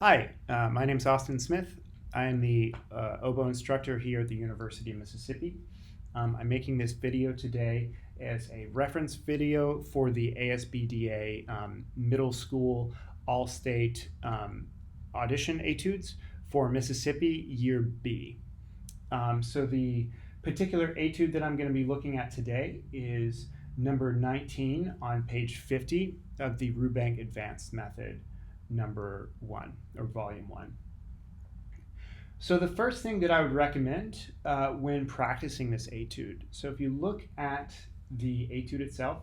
Hi, my name is Austin Smith. I am the oboe instructor here at the University of Mississippi. I'm making this video today as a reference video for the ASBDA middle school all-state audition etudes for Mississippi Year B. So the particular etude that I'm going to be looking at today is number 19 on page 50 of the Rubank Advanced Method number 1 or volume 1. So the first thing that I would recommend when practicing this etude, so if you look at the etude itself,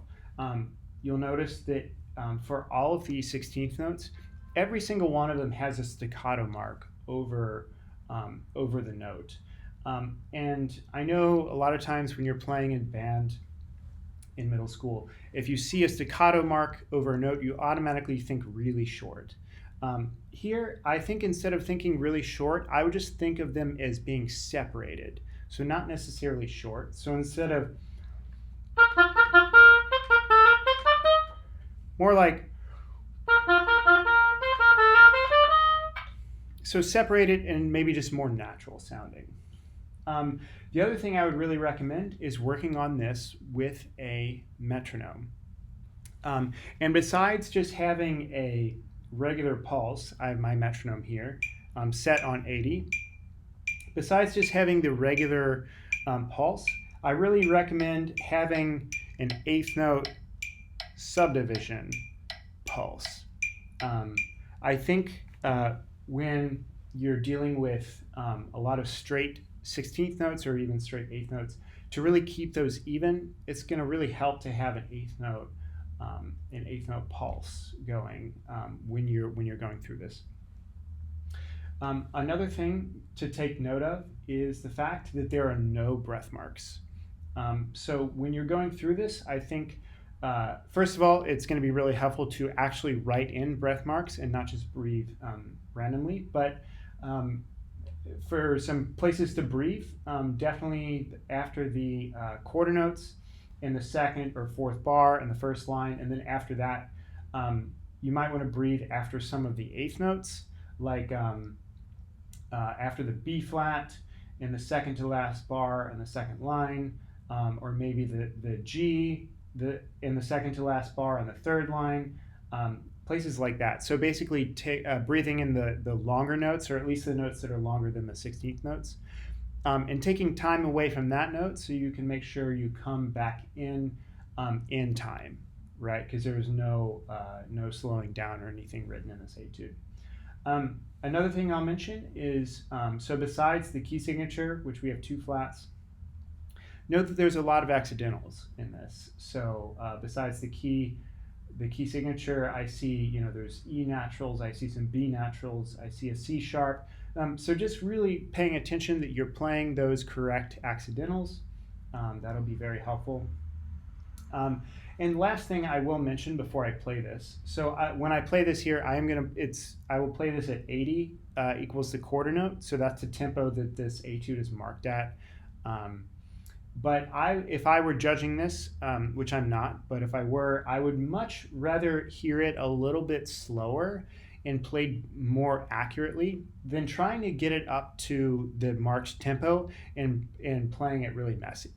you'll notice that for all of the 16th notes, every single one of them has a staccato mark over the note. And I know a lot of times when you're playing in band in middle school, if you see a staccato mark over a note, you automatically think really short. Here, I think instead of thinking really short, I would just think of them as being separated. So not necessarily short. So instead of more like, so separated and maybe just more natural sounding. The other thing I would really recommend is working on this with a metronome. And besides just having a regular pulse, I have my metronome here set on 80. Besides just having the regular pulse, I really recommend having an eighth note subdivision pulse. I think when you're dealing with a lot of straight 16th notes or even straight 8th notes, to really keep those even, it's going to really help to have an eighth note pulse going when you're going through this. Another thing to take note of is the fact that there are no breath marks. So when you're going through this, I think first of all, it's going to be really helpful to actually write in breath marks and not just breathe randomly. But for some places to breathe, definitely after the quarter notes in the second or fourth bar in the first line, and then after that, you might want to breathe after some of the eighth notes, like after the B flat in the second to last bar in the second line, or maybe the G in the second to last bar on the third line, places like that. So basically breathing in the longer notes, or at least the notes that are longer than the 16th notes, and taking time away from that note so you can make sure you come back in time, right? Because there's no slowing down or anything written in this etude. Another thing I'll mention is, so besides the key signature, which we have 2 flats, note that there's a lot of accidentals in this. So besides the key signature, I see, there's E naturals, I see some B naturals, I see a C sharp. So just really paying attention that you're playing those correct accidentals. That'll be very helpful. And last thing I will mention before I play this. So when I play this here, I will play this at 80 equals the quarter note. So that's the tempo that this etude is marked at. But if I were judging this, which I'm not, but if I were, I would much rather hear it a little bit slower and played more accurately than trying to get it up to the marked tempo and playing it really messy.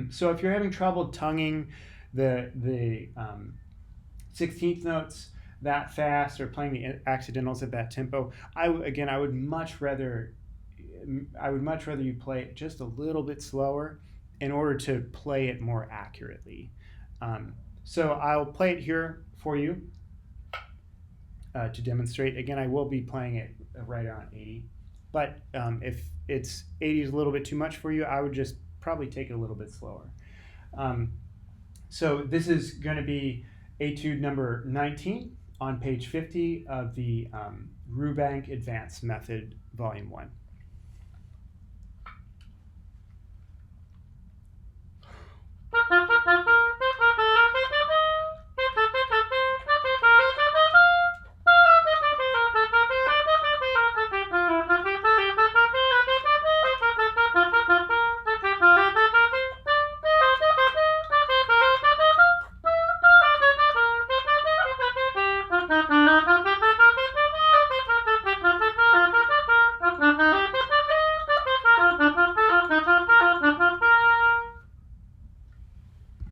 So if you're having trouble tonguing the 16th notes that fast or playing the accidentals at that tempo, I would much rather you play it just a little bit slower in order to play it more accurately. So I'll play it here for you to demonstrate. Again, I will be playing it right around 80. But if 80 is a little bit too much for you, I would just probably take it a little bit slower. So this is going to be etude number 19 on page 50 of the Rubank Advanced Method, Volume 1.